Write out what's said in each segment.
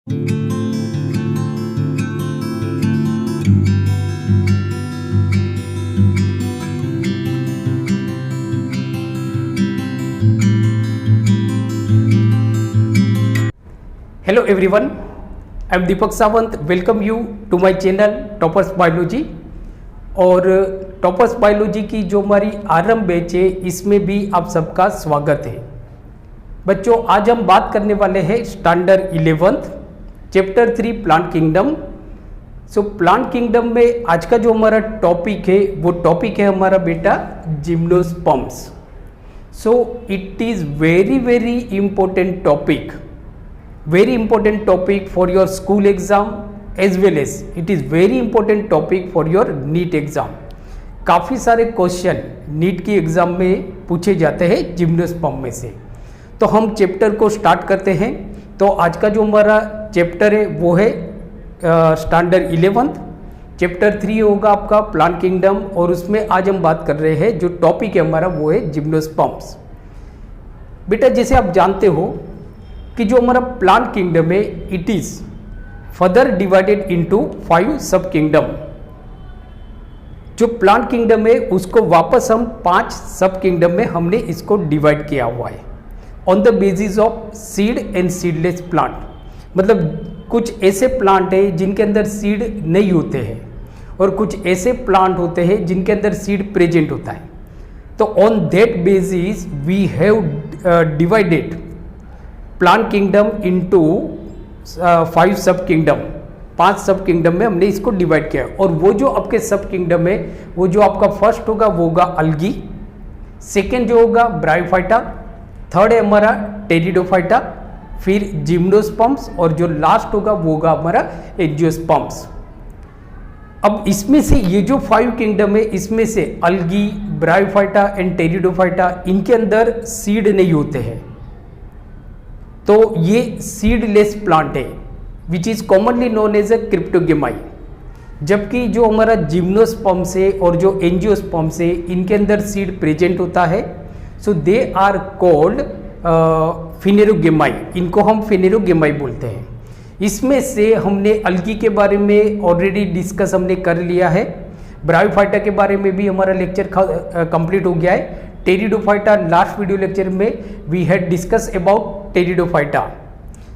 Hello everyone, I am Deepak Sawant. Welcome you to my channel toppers biology. और toppers biology की जो हमारी आरंभ बैच है इसमें भी आप सबका स्वागत है। बच्चों, आज हम बात करने वाले हैं standard 11th chapter 3 plant kingdom. So plant kingdom में आज का जो हमारा टॉपिक है वो टॉपिक है हमारा बेटा gymnosperms. So it is very important topic, very important topic for your school exam as well as it is very important topic for your NEET exam। काफ़ी सारे क्वेश्चन नीट की एग्ज़ाम में पूछे जाते हैं जिम्नोस्पर्म में से। तो हम चैप्टर को स्टार्ट करते हैं। तो आज का जो हमारा चैप्टर है वो है स्टैंडर्ड 11th चैप्टर 3 होगा आपका प्लांट किंगडम। और उसमें आज हम बात कर रहे हैं, जो टॉपिक है हमारा वो है जिम्नोस्पर्म्स। बेटा, जैसे आप जानते हो कि जो हमारा प्लांट किंगडम है it is further divided into 5 sub kingdom. जो प्लांट किंगडम है उसको वापस हम 5 सब किंगडम में हमने इसको डिवाइड किया हुआ है on the basis of seed and seedless plant. मतलब कुछ ऐसे प्लांट है जिनके अंदर सीड नहीं होते हैं और कुछ ऐसे प्लांट होते हैं जिनके अंदर सीड प्रेजेंट होता है। तो on that basis we have divided plant kingdom into 5 sub kingdom. 5 sub kingdom में हमने इसको डिवाइड किया। और वो जो आपके सब किंगडम है वो जो आपका फर्स्ट होगा वो होगा अल्गी, सेकेंड जो होगा ब्रायोफाइटा, थर्ड है हमारा टेरिडोफाइटा, फिर जिम्नोस्पर्म्स और जो लास्ट होगा वो होगा हमारा एंजियोस्पर्म्स। अब इसमें से ये जो 5 किंगडम है इसमें से अल्गी, ब्रायोफाइटा एंड टेरिडोफाइटा इनके अंदर सीड नहीं होते हैं। तो ये सीडलेस प्लांट है which is commonly known as a cryptogamae. जबकि जो हमारा जिम्नोस्पर्म्स है और जो एंजियोस्पर्म्स है इनके अंदर सीड प्रेजेंट होता है। सो दे आर कॉल्ड फिनेरोगेमाई। इनको हम फिनेरोगेमाई बोलते हैं। इसमें से हमने अल्गी के बारे में ऑलरेडी डिस्कस हमने कर लिया है। ब्रायोफाइटा के बारे में भी हमारा लेक्चर कंप्लीट हो गया है। टेरिडोफाइटा लास्ट वीडियो लेक्चर में we had discuss about pteridophyta.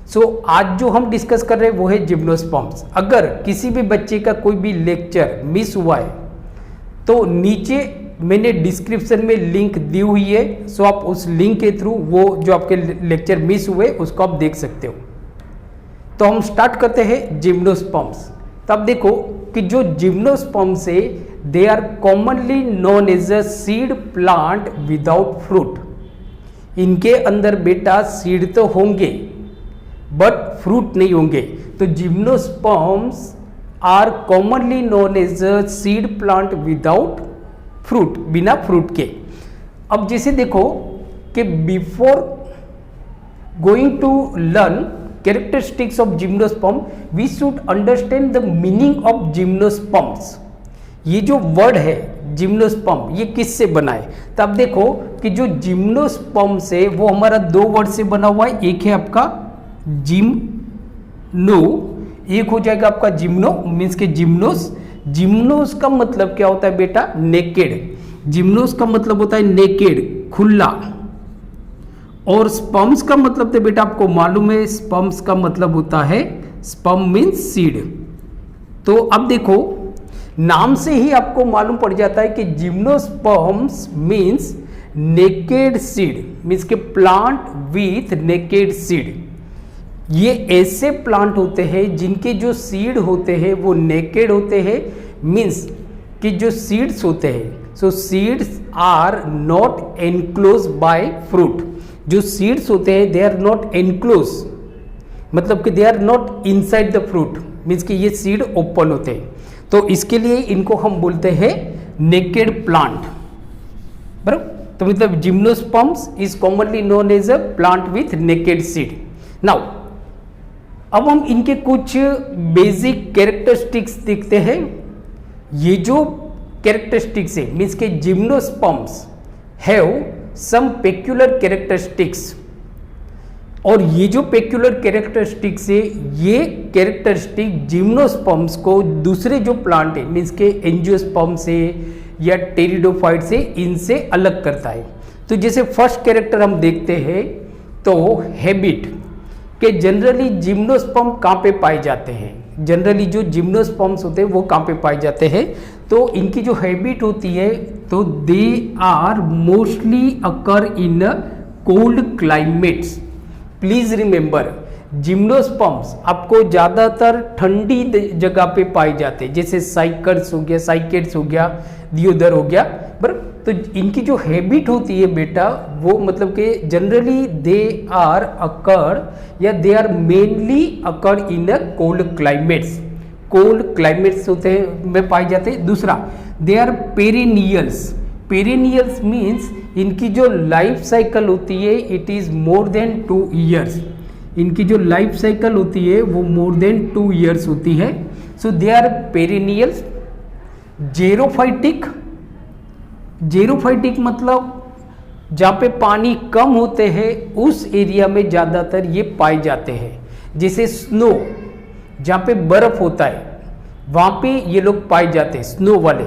So आज जो हम डिस्कस कर रहे हैं वो है जिम्नोस्पर्म्स। अगर किसी भी बच्चे का कोई भी लेक्चर मिस हुआ है तो नीचे मैंने डिस्क्रिप्शन में लिंक दी हुई है। सो आप उस लिंक के थ्रू वो जो आपके लेक्चर मिस हुए उसको आप देख सकते हो। तो हम स्टार्ट करते हैं जिम्नोस्पर्म्स। तो आप देखो कि जो जिम्नोस्पर्म्स है they are commonly known as a seed plant without fruit. इनके अंदर बेटा सीड तो होंगे बट फ्रूट नहीं होंगे। तो gymnosperms are commonly known as a seed plant without fruit, बिना फ्रूट के। अब जैसे देखो कि before going to learn characteristics of gymnosperm we should understand the meaning of gymnosperms. ये जो वर्ड है जिम्नोस्पर्म ये किससे बना है? तो आप देखो कि जो जिम्नोस्पर्म्स है वो हमारा 2 वर्ड से बना हुआ है। एक है आपका जिम्नो, एक हो जाएगा आपका जिम्नो मीन्स के जिम्नोस। जिम्नोस का मतलब क्या होता है बेटा? नेकेड। जिम्नोस का मतलब होता है नेकेड, खुला। और स्पर्म्स का मतलब तो बेटा आपको मालूम है, स्पर्म्स का मतलब होता है, स्पर्म मीन्स सीड। तो अब देखो नाम से ही आपको मालूम पड़ जाता है कि gymnosperms means naked seed, means के प्लांट विथ नेकेड सीड। ये ऐसे प्लांट होते हैं जिनके जो सीड होते हैं वो नेकेड होते हैं, मीन्स कि जो सीड्स होते हैं, so seeds are not enclose by fruit. जो सीड्स होते हैं दे आर नॉट एनक्लोज, मतलब कि they are not inside the fruit, means कि ये सीड ओपन होते हैं। तो इसके लिए इनको हम बोलते हैं नेकेड प्लांट, बराबर। तो मतलब gymnosperms is commonly known as a plant with naked seed. Now अब हम इनके कुछ बेसिक कैरेक्टरिस्टिक्स देखते हैं। ये जो कैरेक्टरिस्टिक्स है मीन्स के gymnosperms have some peculiar characteristics. और ये जो पेक्यूलर कैरेक्टरिस्टिक्स है, ये कैरेक्टरिस्टिक जिम्नोस्पर्म्स को दूसरे जो प्लांट है मीन्स के एंजियोस्पर्म से या टेरिडोफाइट से, इनसे अलग करता है। तो जैसे फर्स्ट कैरेक्टर हम देखते हैं तो हैबिट के जनरली जिम्नोस्पर्म कहाँ पे पाए जाते हैं, जनरली जो जिम्नोस्पर्म्स होते हैं वो कहाँ पे पाए जाते हैं, तो इनकी जो हैबिट होती है तो they are mostly occur in cold climates. Please remember gymnosperms आपको ज़्यादातर ठंडी जगह पे पाए जाते हैं, जैसे साइकड्स हो गया, साइकेड्स हो गया, दियोदर हो गया, बराबर। तो इनकी जो हैबिट होती है बेटा वो मतलब कि जनरली दे आर अकर या they are mainly occur in a cold climates, cold climates होते हैं में पाए जाते हैं। दूसरा they are perennials, perennials means इनकी जो लाइफ साइकिल होती है it is more than 2 years, इनकी जो लाइफ साइकिल होती है वो मोर देन 2 ईयर्स होती है। सो they are perennials. Xerophytic, xerophytic मतलब जहाँ पे पानी कम होते हैं उस एरिया में ज़्यादातर ये पाए जाते हैं, जैसे स्नो, जहाँ पे बर्फ़ होता है वहाँ पे ये लोग पाए जाते हैं, स्नो वाले।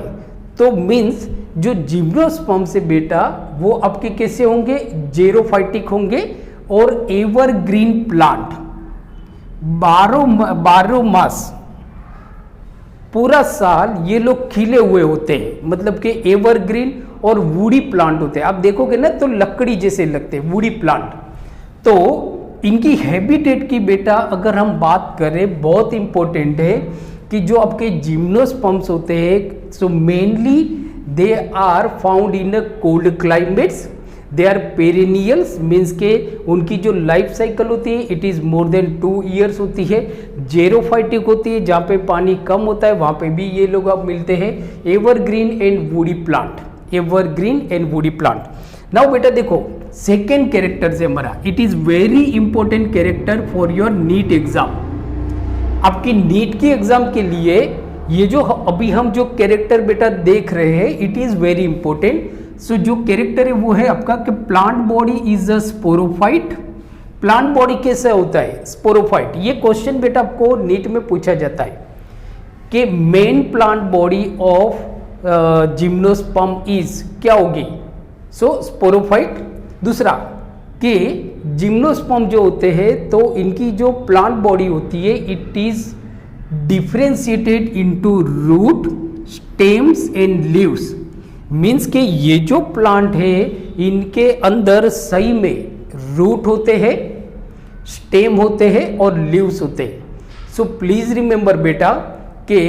तो मीन्स जो जिम्नोस्पर्म से बेटा वो आपके कैसे होंगे, जेरोफाइटिक होंगे और एवरग्रीन प्लांट, 12 मास पूरा साल ये लोग खिले हुए होते हैं, मतलब कि एवरग्रीन और वुडी प्लांट होते हैं। आप देखोगे ना तो लकड़ी जैसे लगते हैं वुडी प्लांट। तो इनकी हैबिटेट की बेटा अगर हम बात करें बहुत इंपॉर्टेंट है कि जो आपके जिम्नोस्पर्म्स होते हैं so mainly they are found in cold climates, they are perennials means के उनकी जो लाइफ साइकिल होती है it is more than 2 years होती है। जेरोफाइटिक होती है, जहाँ पे पानी कम होता है वहाँ पे भी ये लोग आप मिलते हैं। Evergreen and woody plant, evergreen and woody plant. Now बेटा देखो सेकेंड कैरेक्टर से हमारा, it is very important character for your NEET exam. आपकी नीट की एग्जाम के लिए ये जो अभी हम जो कैरेक्टर बेटा देख रहे हैं इट इज़ वेरी इंपॉर्टेंट। सो जो कैरेक्टर है वो है आपका कि plant body is a sporophyte. Plant body कैसे होता है, स्पोरोफाइट। ये क्वेश्चन बेटा आपको नीट में पूछा जाता है कि main plant body of gymnosperm is क्या होगी, सो स्पोरोफाइट। दूसरा कि जिम्नोस्पर्म जो होते हैं तो इनकी जो प्लांट बॉडी होती है it is differentiated into root, stems and leaves. Means के ये जो प्लांट है इनके अंदर सही में रूट होते हैं, स्टेम होते हैं और लीव्स होते हैं। सो प्लीज रिमेंबर बेटा कि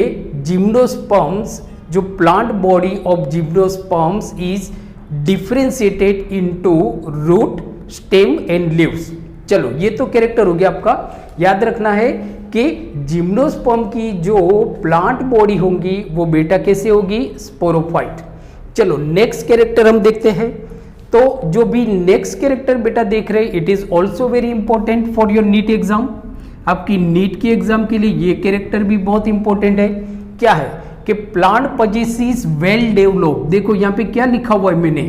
जिम्नोस्पर्म्स, जो plant body of gymnosperms is differentiated into root, stem and leaves. चलो ये तो कैरेक्टर हो गया आपका। याद रखना है कि जिम्नोस्पर्म की जो प्लांट बॉडी होंगी वो बेटा कैसे होगी, स्पोरोफाइट। चलो नेक्स्ट कैरेक्टर हम देखते हैं। तो जो भी नेक्स्ट कैरेक्टर बेटा देख रहे हैं it is also very important for your NEET exam. आपकी नीट की एग्जाम के लिए ये कैरेक्टर भी बहुत इंपॉर्टेंट है। क्या है कि प्लांट पजेसिस वेल डेवलप। देखो यहाँ पे क्या लिखा हुआ है मैंने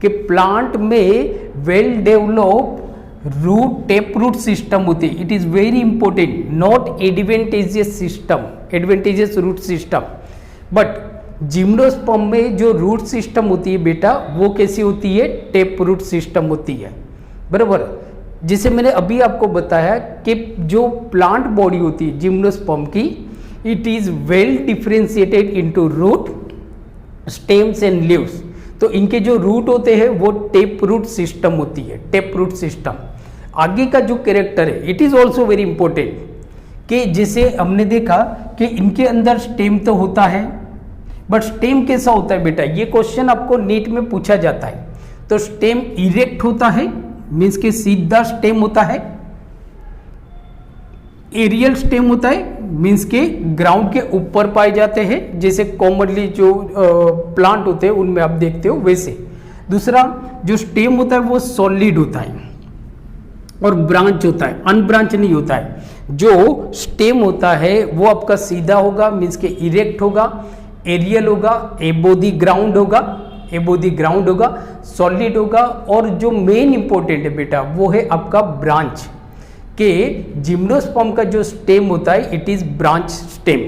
कि प्लांट में well develop root, tap root system होती है। It is very important, not adventitious system, adventitious root system. But gymnosperm में जो रूट सिस्टम होती है बेटा वो कैसी होती है, टेप रूट सिस्टम होती है, बराबर। जिसे मैंने अभी आपको बताया कि जो प्लांट बॉडी होती है जिम्नोस्पर्म की it is well differentiated into root, stems and leaves. तो इनके जो रूट होते हैं वो टेप रूट सिस्टम होती है, टेप रूट सिस्टम। आगे का जो कैरेक्टर है it is also very important कि जैसे हमने देखा कि इनके अंदर स्टेम तो होता है बट स्टेम कैसा होता है बेटा, ये क्वेश्चन आपको नीट में पूछा जाता है। तो स्टेम इरेक्ट होता है, मीन्स के सीधा स्टेम होता है। एरियल स्टेम होता है, मीन्स के ग्राउंड के ऊपर पाए जाते हैं, जैसे कॉमनली जो प्लांट होते हैं उनमें आप देखते हो वैसे। दूसरा जो स्टेम होता है वो सॉलिड होता है और ब्रांच होता है, अनब्रांच नहीं होता है। जो स्टेम होता है वो आपका सीधा होगा, मीन्स के इरेक्ट होगा, एरियल होगा, एबो द ग्राउंड होगा, एबो द ग्राउंड होगा, सॉलिड होगा। और जो मेन इंपॉर्टेंट है बेटा वो है आपका ब्रांच। कि जिम्नोस्पर्म का जो स्टेम होता है इट इज ब्रांच स्टेम।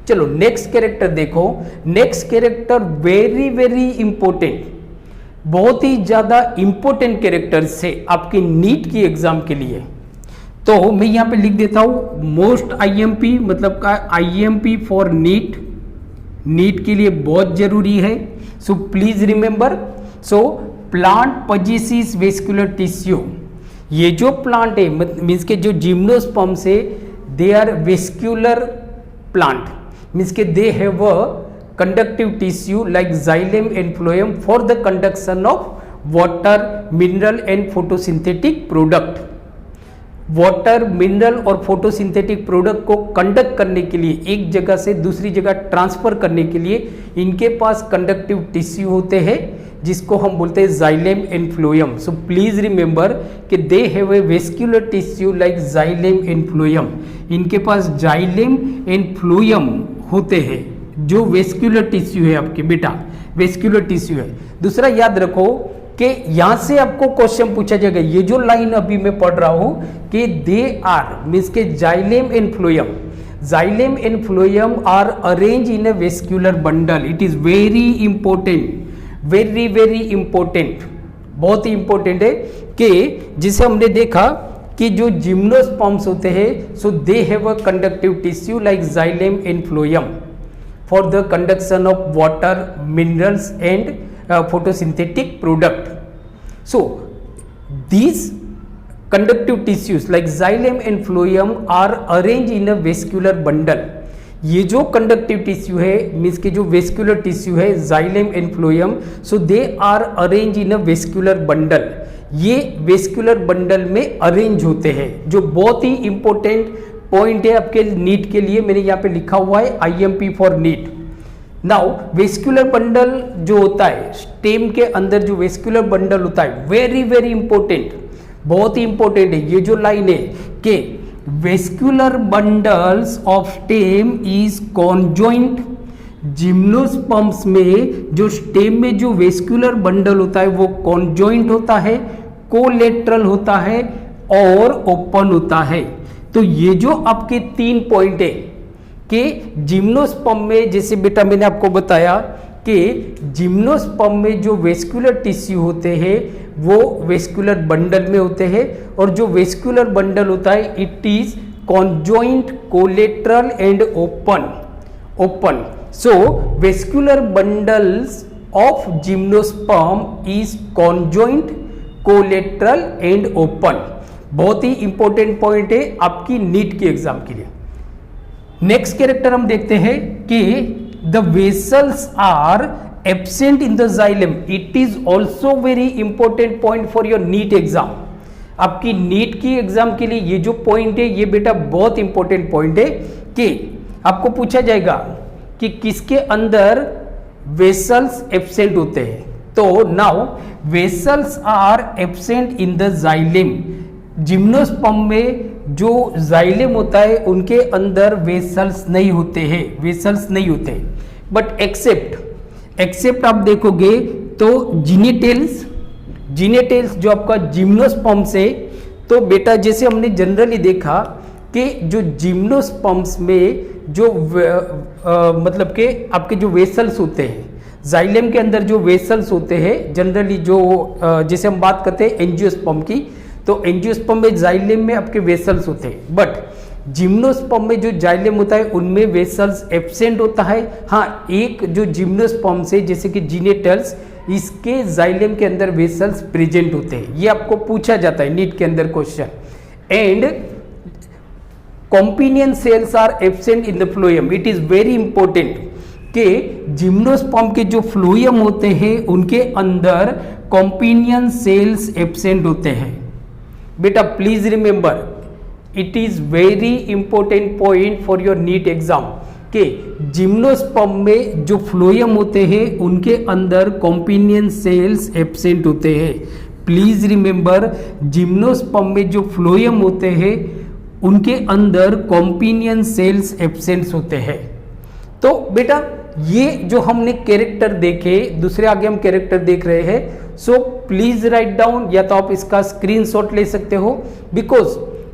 चलो नेक्स्ट कैरेक्टर देखो। Next character very very important, बहुत ही ज्यादा इंपॉर्टेंट कैरेक्टर है आपके नीट की एग्जाम के लिए। तो मैं यहां पे लिख देता हूं मोस्ट आईएमपी, मतलब का आईएमपी फॉर नीट, नीट के लिए बहुत जरूरी है। So please remember, so plant possesses vascular tissue, ये जो प्लांट है मीन्स के जो जिम्नोस्पर्म से they are vascular plant, means के they have a conductive tissue like xylem and phloem for the conduction of water, mineral and photosynthetic product. Water, mineral और photosynthetic product को conduct करने के लिए, एक जगह से दूसरी जगह ट्रांसफर करने के लिए इनके पास कंडक्टिव टिश्यू होते हैं जिसको हम बोलते हैं xylem and phloem. So please remember कि they have a vascular tissue like xylem and phloem, इनके पास जाइलम एंड फ्लोएम होते हैं जो वेस्कुलर टिश्यू है आपके बेटा, वेस्कुलर टिश्यू है। दूसरा याद रखो कि यहां से आपको क्वेश्चन पूछा जाएगा, ये जो लाइन अभी मैं पढ़ रहा हूं कि दे आर मीन्स के xylem and phloem, xylem and phloem are arrange in a vascular bundle. It is very important, very very important, बहुत ही इंपॉर्टेंट है कि जिसे हमने देखा कि जो जिम्नोस्पर्म्स होते हैं so they have a conductive tissue like xylem and phloem for the conduction of water, minerals and photosynthetic product. So these conductive tissues like xylem and phloem are arranged in a vascular bundle. ये जो conductive tissue है means के जो vascular tissue है xylem and phloem, so they are arrange in a vascular bundle, ये vascular bundle में arrange होते हैं, जो बहुत ही इंपॉर्टेंट पॉइंट है आपके नीट के लिए। मैंने यहाँ पे लिखा हुआ है IMP for NEET. Now vascular bundle जो होता है स्टेम के अंदर, जो वेस्कुलर बंडल होता है वेरी वेरी इंपॉर्टेंट, बहुत ही इंपॉर्टेंट है ये जो लाइन है कि vascular bundles of stem is conjoint. Gymnosperms में जो स्टेम में जो वेस्कुलर बंडल होता है वो कॉन्जॉइंट होता है, कोलेटरल होता है और ओपन होता है। तो ये जो आपके 3 पॉइंट है कि जिम्नोस्पर्म में, जैसे बेटा मैंने आपको बताया कि जिम्नोस्पर्म में जो वेस्कुलर टिश्यू होते हैं वो वेस्कुलर बंडल में होते हैं, और जो वेस्कुलर बंडल होता है it is conjoint, collateral and open. So vascular bundles of gymnosperm is conjoint, collateral and open. बहुत ही इंपॉर्टेंट पॉइंट है आपकी नीट के एग्जाम के लिए। नेक्स्ट कैरेक्टर हम देखते हैं कि the vessels are absent in the xylem. It is also very important point for your NEET exam. आपकी नीट की एग्जाम के लिए ये जो पॉइंट है ये बेटा बहुत इंपॉर्टेंट पॉइंट है कि आपको पूछा जाएगा कि किसके अंदर वेसल्स एब्सेंट होते हैं। तो now vessels are absent in the xylem. Gymnosperm में जो जाइलम होता है उनके अंदर वेसल्स नहीं होते हैं, वेसल्स नहीं होते। बट एक्सेप्ट आप देखोगे तो जिनेटेल्स जो आपका जिम्नोस्पर्म से, तो बेटा जैसे हमने जनरली देखा कि जो जिम्नोस्पर्म्स में जो मतलब के आपके जो वेसल्स होते हैं, जाइलम के अंदर जो वेसल्स होते हैं जनरली, जो जैसे हम बात करते हैं एंजियोस्पर्म की, तो एंजियोस्पर्म में जाइलम में आपके वेसल्स होते हैं, बट जिम्नोस्पर्म में जो जाइलम होता है उनमें वेसल्स एब्सेंट होता है। हाँ, एक जो जिम्नोस्पर्म से जैसे कि जिनेटल्स, इसके जाइलम के अंदर वेसल्स प्रेजेंट होते हैं। ये आपको पूछा जाता है नीट के अंदर question. And companion cells are absent in the phloem. It is very important कि जिम्नोस्पर्म के जो फ्लोएम होते हैं उनके अंदर कॉम्पिनियन सेल्स एब्सेंट होते हैं। बेटा please remember, it is very important point for your NEET exam कि जिम्नोस्पर्म में जो फ्लोएम होते हैं उनके अंदर कॉम्पिनियन सेल्स एब्सेंट होते हैं। प्लीज रिमेंबर, जिम्नोस्पर्म में जो फ्लोएम होते हैं उनके अंदर कॉम्पिनियन सेल्स एब्सेंट होते हैं। तो बेटा ये जो हमने कैरेक्टर देखे, दूसरे आगे हम कैरेक्टर देख रहे हैं। सो प्लीज राइट डाउन, या तो आप इसका स्क्रीनशॉट ले सकते हो, बिकॉज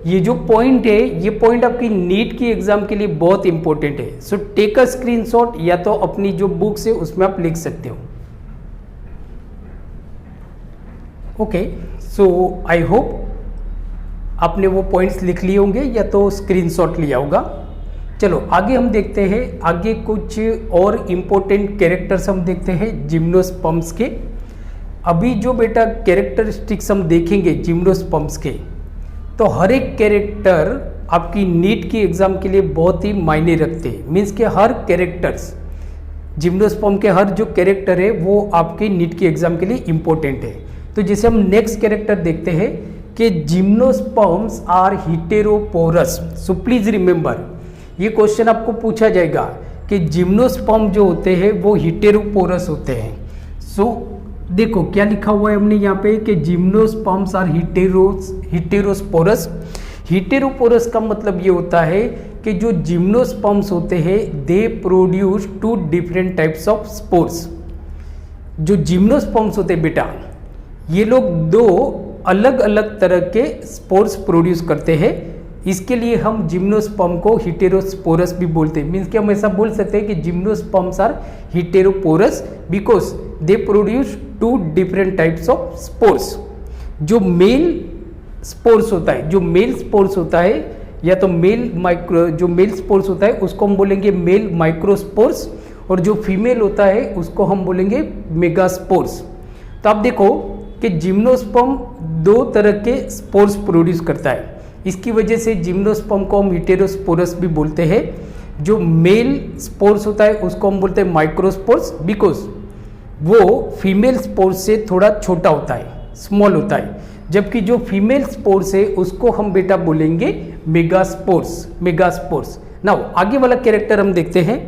ये जो पॉइंट है, ये पॉइंट आपकी नीट की एग्जाम के लिए बहुत इंपॉर्टेंट है। सो टेक अ स्क्रीनशॉट, या तो अपनी जो बुक्स है उसमें आप लिख सकते हो। ओके, सो आई होप आपने वो पॉइंट्स लिख लिए होंगे या तो स्क्रीनशॉट लिया होगा। चलो आगे हम देखते हैं, आगे कुछ और इम्पोर्टेंट कैरेक्टर्स हम देखते हैं जिम्नोस्पर्म्स के। अभी जो बेटा कैरेक्टरिस्टिक्स हम देखेंगे जिम्नोस्पर्म्स के, तो हर एक कैरेक्टर आपकी नीट की एग्जाम के लिए बहुत ही मायने रखते हैं। मीन्स के हर कैरेक्टर्स, जिम्नोस्पर्म के हर जो कैरेक्टर है वो आपके नीट की एग्जाम के लिए इम्पोर्टेंट है। तो जैसे हम नेक्स्ट कैरेक्टर देखते हैं कि gymnosperms are heterosporous. So please remember, ये क्वेश्चन आपको पूछा जाएगा कि जिम्नोस्पर्म जो होते हैं वो हेटेरोपोरस होते हैं। सो देखो क्या लिखा हुआ है हमने यहाँ पे कि जिम्नोस्पर्म्स आर हेटेरोस्पोरस। हेटेरोपोरस का मतलब ये होता है कि जो जिम्नोस्पर्म्स होते हैं दे produce 2 different types of spores. जो जिम्नोस्पर्म्स होते हैं बेटा, ये लोग 2 अलग अलग तरह के स्पोर्स प्रोड्यूस करते हैं। इसके लिए हम जिम्नोस्पर्म को हेटेरोस्पोरस भी बोलते हैं। मीन्स कि हम ऐसा बोल सकते हैं कि gymnosperms are heterosporous because they produce 2 different types of spores. जो मेल स्पोर्स होता है, जो मेल स्पोर्स होता है या तो जो मेल स्पोर्स होता है उसको हम बोलेंगे मेल माइक्रोस्पोर्स, और जो फीमेल होता है उसको हम बोलेंगे मेगास्पोर्स। तो आप देखो कि जिम्नोस्पर्म 2 तरह के स्पोर्स प्रोड्यूस करता है। इसकी वजह से जिम्नोस्पर्म को हम हेटेरोस्पोरस भी बोलते हैं। जो मेल स्पोर्स होता है उसको हम बोलते हैं माइक्रोस्पोर्स बिकॉज वो फीमेल स्पोर्स से थोड़ा छोटा होता है, स्मॉल होता है। जबकि जो फीमेल स्पोर्स है उसको हम बेटा बोलेंगे मेगास्पोर्स। नाउ आगे वाला कैरेक्टर हम देखते हैं।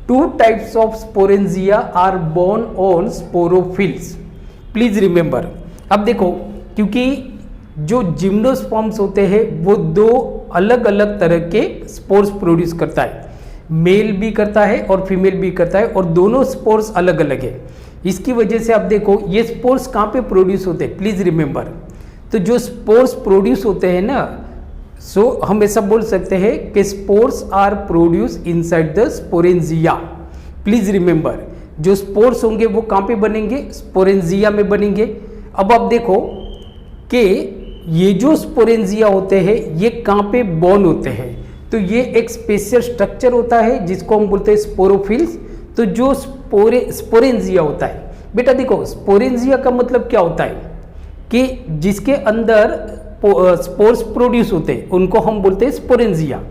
2 types of sporangia are born on sporophylls. Please remember, अब देखो क्योंकि जो जिम्नोस्पर्म्स होते हैं वो 2 अलग अलग तरह के स्पोर्स प्रोड्यूस करता है। मेल भी करता है और फीमेल भी करता है, और दोनों स्पोर्स अलग अलग है। इसकी वजह से आप देखो ये स्पोर्स कहाँ पे प्रोड्यूस होते हैं, प्लीज रिमेंबर। तो जो स्पोर्स प्रोड्यूस होते हैं ना, सो हम ऐसा बोल सकते हैं कि spores are produce inside the sporangia. Please remember, जो स्पोर्स होंगे वो कहाँ पे बनेंगे, स्पोरेंजिया में बनेंगे। अब आप देखो कि ये जो स्पोरेंजिया होते हैं ये कहाँ पे बॉर्न होते हैं, तो ये एक स्पेशल स्ट्रक्चर होता है जिसको हम बोलते हैं स्पोरोफिल्स। तो जो स्पोरेंजिया होता है बेटा, देखो स्पोरेंजिया का मतलब क्या होता है कि जिसके अंदर स्पोर्स प्रोड्यूस होते हैं उनको हम बोलते हैं स्पोरेंजिया।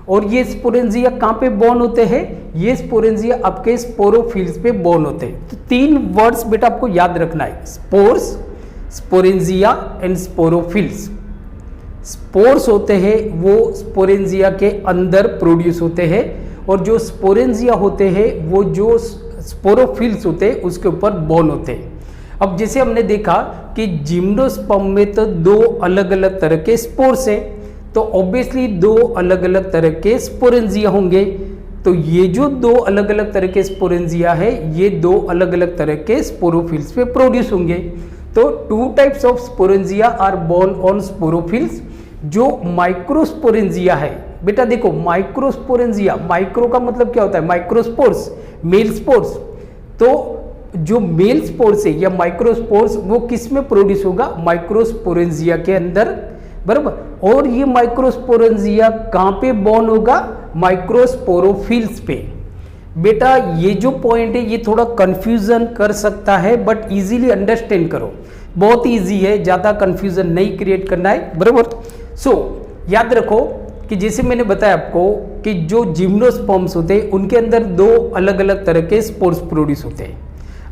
और ये स्पोरेंजिया कहाँ पे बॉर्न होते हैं, ये स्पोरेंजिया आपके स्पोरोफिल्स पे बॉर्न होते हैं। तो 3 वर्ड्स बेटा आपको याद रखना है, spores, sporangia and sporophylls. Spores होते हैं वो स्पोरेंजिया के अंदर प्रोड्यूस होते हैं, और जो स्पोरेंजिया होते हैं वो जो स्पोरोफिल्स होते हैं उसके ऊपर बॉर्न होते हैं। अब जैसे हमने देखा कि जिम्नोस्पर्म में तो 2 अलग अलग तरह के स्पोर्स हैं, तो ऑब्वियसली 2 अलग अलग तरह के स्पोरेंजिया होंगे। तो ये जो 2 अलग अलग तरह के स्पोरेंजिया है ये 2 अलग अलग तरह के स्पोरोफिल्स पे प्रोड्यूस होंगे। तो 2 types of sporangia are born on sporophylls. जो माइक्रोस्पोरेंजिया है बेटा, देखो माइक्रोस्पोरेंजिया, माइक्रो का मतलब क्या होता है, माइक्रोस्पोर्स, मेल स्पोर्स। तो जो मेल स्पोर्स है या माइक्रोस्पोर्स वो किस में प्रोड्यूस होगा, माइक्रोस्पोरेंजिया के अंदर, बराबर। और ये माइक्रोस्पोरेंजिया कहाँ पे बॉर्न होगा, माइक्रोस्पोरोफिल्स पे। बेटा ये जो पॉइंट है ये थोड़ा कंफ्यूजन कर सकता है, बट इजीली अंडरस्टैंड करो, बहुत इजी है, ज़्यादा कंफ्यूजन नहीं क्रिएट करना है, बराबर। सो याद रखो कि जैसे मैंने बताया आपको कि जो जिम्नोस्पर्म्स होते हैं उनके अंदर 2 अलग अलग तरह के स्पोर्स प्रोड्यूस होते हैं।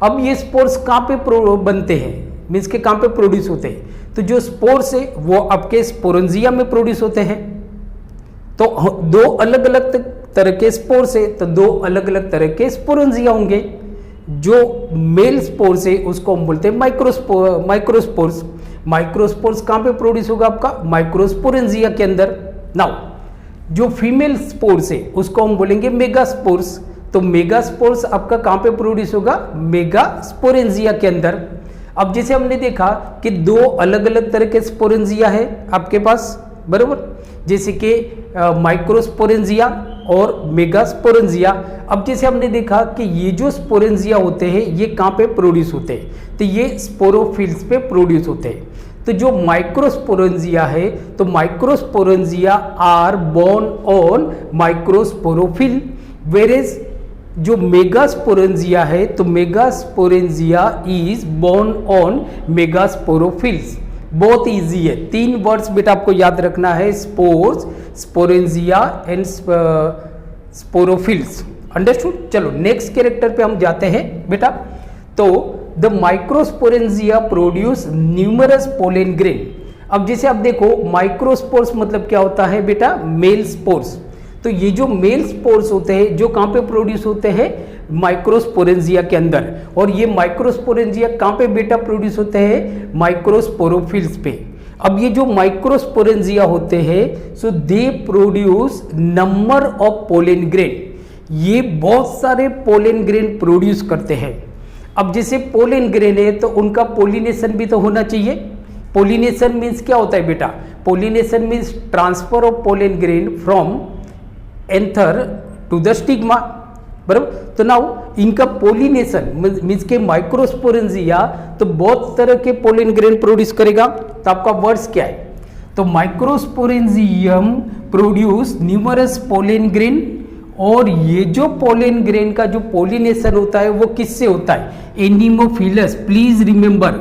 अब ये स्पोर्स कहाँ पे बनते हैं, मीन्स के कहाँ पे प्रोड्यूस होते हैं, तो जो स्पोर्स है वो आपके स्पोरेंजिया में प्रोड्यूस होते हैं। तो 2 अलग अलग तरह के स्पोर्स है तो 2 अलग अलग तरह के स्पोरेंजिया होंगे। जो मेल स्पोर्स है उसको हम बोलते हैं माइक्रोस्पोर्स। माइक्रोस्पोर्स कहाँ पे प्रोड्यूस होगा आपका, माइक्रोस्पोरेंजिया के अंदर। नाउ जो फीमेल स्पोर्स है उसको हम बोलेंगे मेगास्पोर्स। तो मेगास्पोर्स आपका कहाँ पे प्रोड्यूस होगा, मेगास्पोरेंजिया के अंदर। अब जैसे हमने देखा कि 2 अलग अलग तरह के स्पोरेंजिया है आपके पास, बराबर, जैसे कि माइक्रोस्पोरेंजिया और मेगास्पोरेंजिया। अब जैसे हमने देखा कि ये जो स्पोरेंजिया होते हैं ये कहाँ पे प्रोड्यूस होते हैं, तो ये स्पोरोफिल्स पे प्रोड्यूस होते हैं। तो जो माइक्रोस्पोरेंजिया है, तो microsporangia are born on microsporophyll, whereas जो मेगास्पोरेंजिया है, तो megasporangia is born on megasporophylls. बहुत इजी है, 3 वर्ड्स बेटा आपको याद रखना है, spores, sporangia and sporophylls. Understood. चलो नेक्स्ट कैरेक्टर पे हम जाते हैं बेटा। तो the microsporangia produce numerous pollen grain. अब जैसे आप देखो माइक्रोस्पोर्स मतलब क्या होता है बेटा, मेल स्पोर्स। तो ये जो मेल स्पोर्स होते हैं जो कहाँ पे प्रोड्यूस होते हैं, माइक्रोस्पोरेंजिया के अंदर। और ये माइक्रोस्पोरेंजिया कहाँ पे बेटा प्रोड्यूस होते हैं, माइक्रोस्पोरोफिल्स पे। अब ये जो माइक्रोस्पोरेंजिया होते हैं, so they produce number of pollen grain. ये बहुत सारे पोलन ग्रेन प्रोड्यूस करते हैं। अब जैसे पोलन ग्रेन है तो उनका पोलिनेशन भी तो होना चाहिए। पोलिनेशन मीन्स क्या होता है बेटा, pollination means transfer of pollen grain from anther to the stigma, बराबर। तो नाउ इनका पोलिनेशन मीन्स के माइक्रोस्पोरेंजिया तो बहुत तरह के पोलन ग्रेन प्रोड्यूस करेगा। तो आपका वर्ड्स क्या है, तो microsporangium produce numerous pollen grain. और ये जो पोलन ग्रेन का जो पोलिनेशन होता है वो किससे होता है, anemophilous. Please remember,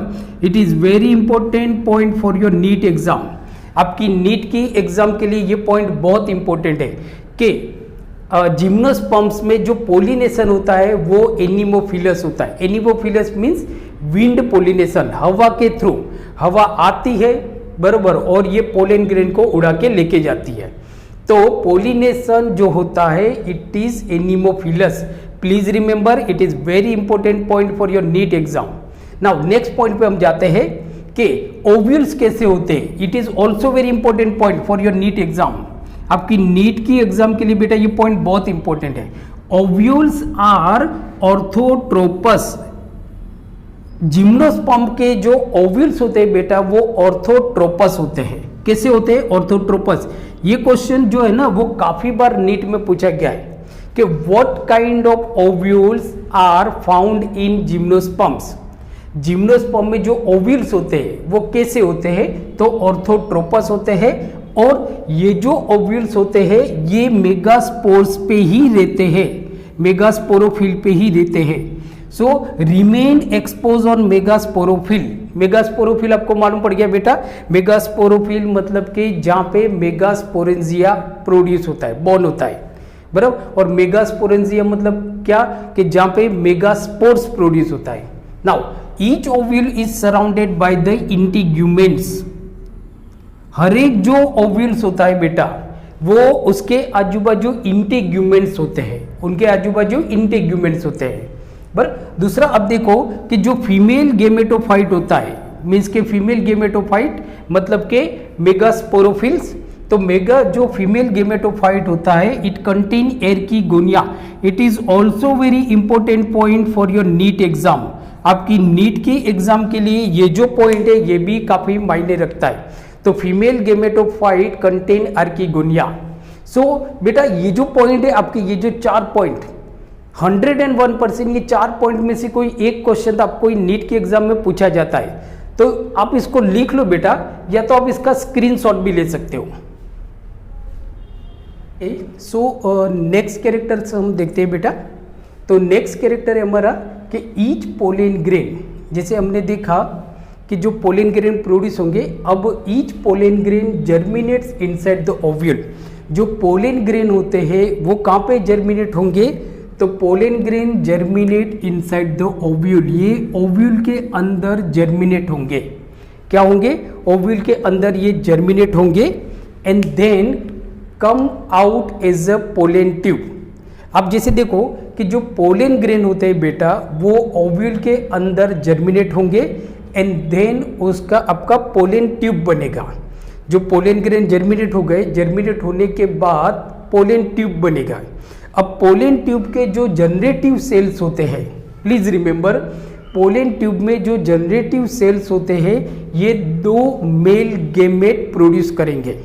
it is very important point for your NEET exam. आपकी नीट की एग्जाम के लिए ये पॉइंट बहुत इंपॉर्टेंट है कि जिम्नोस्पर्म्स में जो पोलिनेशन होता है वो एनिमोफिलस होता है। एनिमोफिलस मीन्स विंड पोलिनेशन, हवा के थ्रू, हवा आती है बरोबर, और ये पोलन ग्रेन को उड़ा के लेके जाती है। तो पोलिनेशन जो होता है it is anemophilous. Please remember, it is very important point for your NEET exam. Now next point पे हम जाते हैं कि ओव्यूल्स कैसे होते हैं। It is also very important point for your NEET exam. आपकी नीट की एग्जाम के लिए बेटा ये पॉइंट बहुत इंपॉर्टेंट है। Ovules are orthotropous. जिम्नोस्पर्म के जो ओव्यूल्स होते हैं बेटा वो ऑर्थोट्रोपस होते हैं। कैसे होते हैं, ऑर्थोट्रोपस। ये क्वेश्चन जो है ना वो काफी बार नीट में पूछा गया है कि what kind of ovules are found in gymnosperms. Gymnosperm में जो ओव्यूल्स होते हैं वो कैसे होते हैं, तो ऑर्थोट्रोपस होते हैं। और ये जो ओव्यूल्स होते हैं ये मेगास्पोर्स पे ही रहते हैं, मेगास्पोरोफिल पे ही रहते हैं। So remain expose on megasporophyll. Megasporophyll आपको मालूम पड़ गया बेटा, मेगास्पोरोफिल मतलब कि जहाँ पे मेगास्पोरेंजिया प्रोड्यूस होता है, बॉर्न होता है, बराबर। और मेगास्पोरेंजिया मतलब क्या, कि जहाँ पे मेगास्पोर्स प्रोड्यूस होता है। Now each ovule is surrounded by the integuments. हर एक जो ओव्यूल्स होता है बेटा वो उसके आजू बाजू इंटीग्यूमेंट्स होते हैं, उनके आजू बाजू इंटीग्यूमेंट्स होते हैं। बराबर। दूसरा अब देखो कि जो फीमेल गेमेटोफाइट होता है, मीन्स के फीमेल गेमेटोफाइट मतलब के मेगास्पोरोफिल्स। तो मेगा जो फीमेल गेमेटोफाइट होता है it contain archegonia. It is also very important point for your NEET exam. आपकी नीट की एग्जाम के लिए ये जो पॉइंट है ये भी काफी मायने रखता है। तो फीमेल गेमेटोफाइट कंटेन आर्कीगोनिया। सो बेटा ये जो पॉइंट है आपके, ये जो 4 पॉइंट 101%, ये 4 पॉइंट में से कोई एक क्वेश्चन आपको नीट के एग्जाम में पूछा जाता है। तो आप इसको लिख लो बेटा, या तो आप इसका स्क्रीनशॉट भी ले सकते हो। सो नेक्स्ट कैरेक्टर हम देखते हैं बेटा। तो नेक्स्ट कैरेक्टर है हमारा कि ईच पोलन ग्रेन। जैसे हमने देखा कि जो पोलन ग्रेन प्रोड्यूस होंगे, अब each pollen grain germinates inside the ovule. जो पोलन ग्रेन होते हैं वो कहाँ पे जर्मिनेट होंगे, तो pollen grain germinate inside the ovule. ये ओव्यूल के अंदर जर्मिनेट होंगे। क्या होंगे, ओव्यूल के अंदर ये जर्मिनेट होंगे and then come out as a pollen tube. अब जैसे देखो कि जो पोलन ग्रेन होते हैं बेटा वो ओव्यूल के अंदर जर्मिनेट होंगे एंड देन उसका आपका पोलन ट्यूब बनेगा। जो पोलन ग्रेन जर्मिनेट हो गए, जर्मिनेट होने के बाद पोलन ट्यूब बनेगा। अब पोलन ट्यूब के जो जनरेटिव सेल्स होते हैं, प्लीज रिमेंबर, पोलन ट्यूब में जो जनरेटिव सेल्स होते हैं ये 2 मेल गेमेट प्रोड्यूस करेंगे।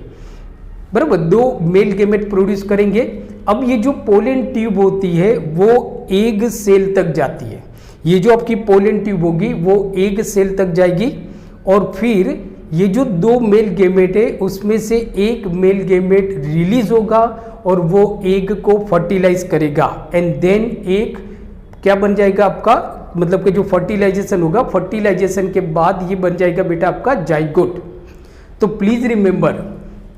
बराबर, 2 मेल गेमेट प्रोड्यूस करेंगे। अब ये जो पोलन ट्यूब होती है वो एग सेल तक जाती है। ये जो आपकी पोलन ट्यूब होगी वो एग सेल तक जाएगी और फिर ये जो 2 मेल गेमेट है उसमें से एक मेल गेमेट रिलीज होगा और वो एग को फर्टिलाइज करेगा एंड देन एक क्या बन जाएगा आपका, मतलब कि जो फर्टिलाइजेशन होगा, फर्टिलाइजेशन के बाद ये बन जाएगा बेटा आपका जाइगोट। तो प्लीज रिमेंबर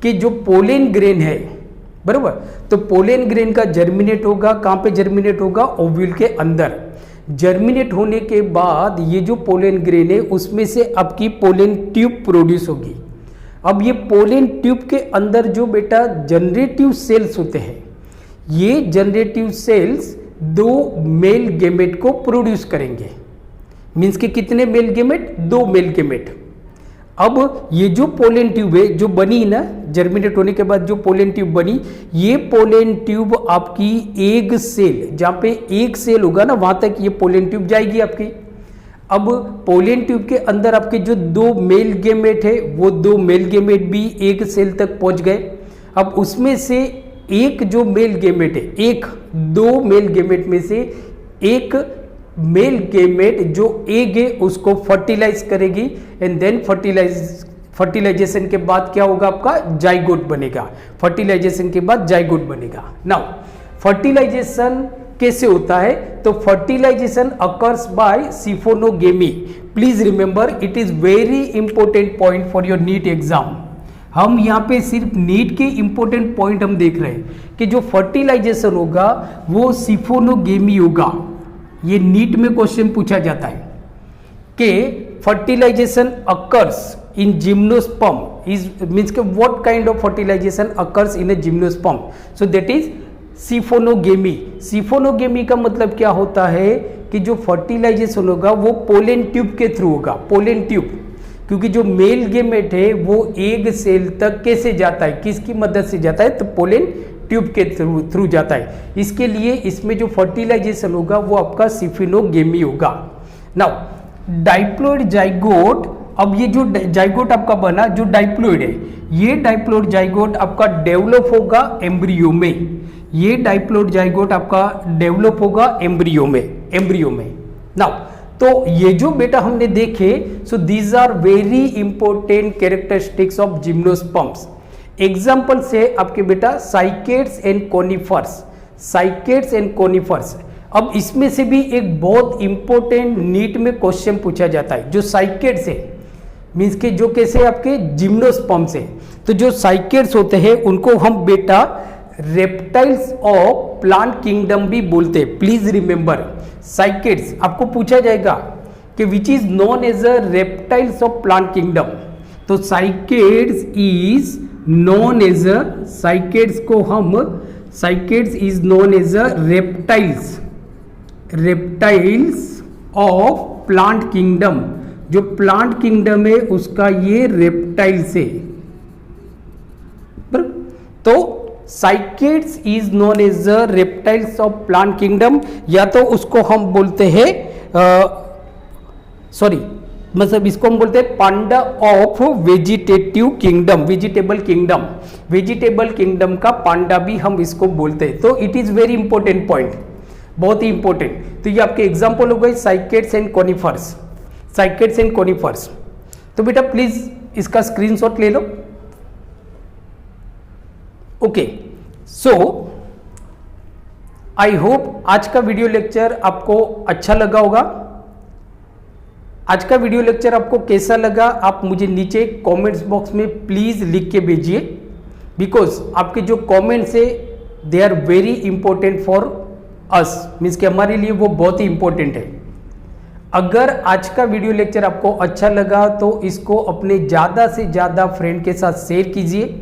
कि जो पोलन ग्रेन है, बराबर, तो पोलन ग्रेन का जर्मिनेट होगा, कहाँ पे जर्मिनेट होगा, ओव्यूल के अंदर। जर्मिनेट होने के बाद ये जो पोलन ग्रेन है उसमें से आपकी पोलन ट्यूब प्रोड्यूस होगी। अब ये पोलन ट्यूब के अंदर जो बेटा जनरेटिव सेल्स होते हैं, ये जनरेटिव सेल्स 2 मेल गेमेट को प्रोड्यूस करेंगे। मीन्स के कितने मेल गेमेट, 2 मेल गेमेट। अब ये जो पोलन ट्यूब है जो बनी ना, जर्मिनेट होने के बाद जो पोलन ट्यूब बनी, ये पोलन ट्यूब आपकी एग सेल, जहाँ पे एक सेल होगा ना वहां तक ये पोलन ट्यूब जाएगी आपकी। अब पोलन ट्यूब के अंदर आपके जो 2 मेल गेमेट है वो 2 मेल गेमेट भी एग सेल तक पहुंच गए। अब उसमें से एक जो मेल गेमेट है, 2 मेल गेमेट में से एक मेल गेमेट जो एग है उसको फर्टिलाइज करेगी एंड देन फर्टिलाइजेशन के बाद क्या होगा, आपका जाइगोट बनेगा। फर्टिलाइजेशन के बाद जाइगोट बनेगा। नाउ फर्टिलाइजेशन कैसे होता है, तो fertilisation occurs by siphonogamy. Please remember it is very important point for your NEET exam. हम यहाँ पे सिर्फ नीट के इंपॉर्टेंट पॉइंट हम देख रहे हैं कि जो फर्टिलाइजेशन होगा वो सिफोनोगेमी होगा। ये नीट में क्वेश्चन पूछा जाता है कि fertilisation occurs in gymnosperm is means के what kind of fertilisation occurs in a gymnosperm, so that is siphonogamy. Siphonogamy का मतलब क्या होता है कि जो फर्टिलाइजेशन होगा वो पोलन ट्यूब के थ्रू होगा। पोलन ट्यूब, क्योंकि जो मेल गेमेट है वो एग सेल तक कैसे जाता है, किसकी मदद से जाता है, तो पोलन ट्यूब के थ्रू जाता है। इसके लिए इसमें जो फर्टिलाइजेशन होगा वो आपका सिफोनोगेमी होगा। नाउ डाइप्लॉइड जाइगोट, अब ये जो जाइगोट आपका बना जो डाइप्लॉइड है, ये डाइप्लॉइड जाइगोट आपका डेवलप होगा एम्ब्रियो में। ये डाइप्लॉइड जाइगोट आपका डेवलप होगा एम्ब्रियो में। नाउ तो ये जो बेटा हमने देखे, so these are very important characteristics of gymnosperms. Example से आपके बेटा cycads and conifers, cycads and conifers. अब इसमें से भी एक बहुत इंपॉर्टेंट नीट में क्वेश्चन पूछा जाता है। जो साइकेड्स है मीन्स के जो कैसे आपके जिम्नोस्पर्म्स है, तो जो साइकेड्स होते हैं उनको हम बेटा रेप्टाइल्स ऑफ प्लांट किंगडम भी बोलते हैं। प्लीज रिमेंबर साइकेड्स आपको पूछा जाएगा कि which is known as a reptiles of plant kingdom, तो cycads is known as a, cycads को हम, cycads is known as a reptiles of plant kingdom. जो प्लांट किंगडम है उसका ये रेप्टाइल्स है। तो cycads is known as a reptiles of plant kingdom, या तो उसको हम बोलते हैं मतलब इसको हम बोलते हैं panda of vegetative kingdom, vegetable kingdom. Vegetable kingdom का पांडा भी हम इसको बोलते हैं। तो it is very important point, बहुत ही इंपॉर्टेंट। तो ये आपके एग्जांपल हो गए cycads and conifers, cycads and conifers. तो बेटा प्लीज इसका स्क्रीनशॉट ले लो। ओके, सो आई होप आज का वीडियो लेक्चर आपको अच्छा लगा होगा। आज का वीडियो लेक्चर आपको कैसा लगा आप मुझे नीचे कमेंट्स बॉक्स में प्लीज लिख के भेजिए, बिकॉज आपके जो कमेंट्स है they are very important for us, means कि हमारे लिए वो बहुत ही इंपॉर्टेंट है। अगर आज का वीडियो लेक्चर आपको अच्छा लगा तो इसको अपने ज़्यादा से ज़्यादा फ्रेंड के साथ शेयर कीजिए।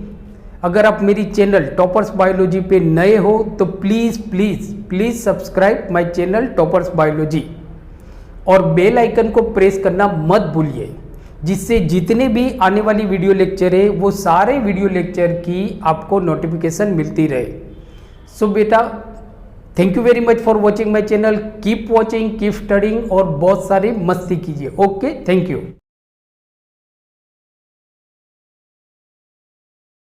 अगर आप मेरी चैनल टॉपर्स बायोलॉजी पे नए हो तो please please please subscribe my channel toppers biology और बेल आइकन को प्रेस करना मत भूलिए, जिससे जितने भी आने वाली वीडियो लेक्चर है वो सारे वीडियो लेक्चर की आपको नोटिफिकेशन मिलती रहे। सो बेटा thank you very much for watching my channel. Keep watching, keep studying और बहुत सारी मस्ती कीजिए। Okay, thank you.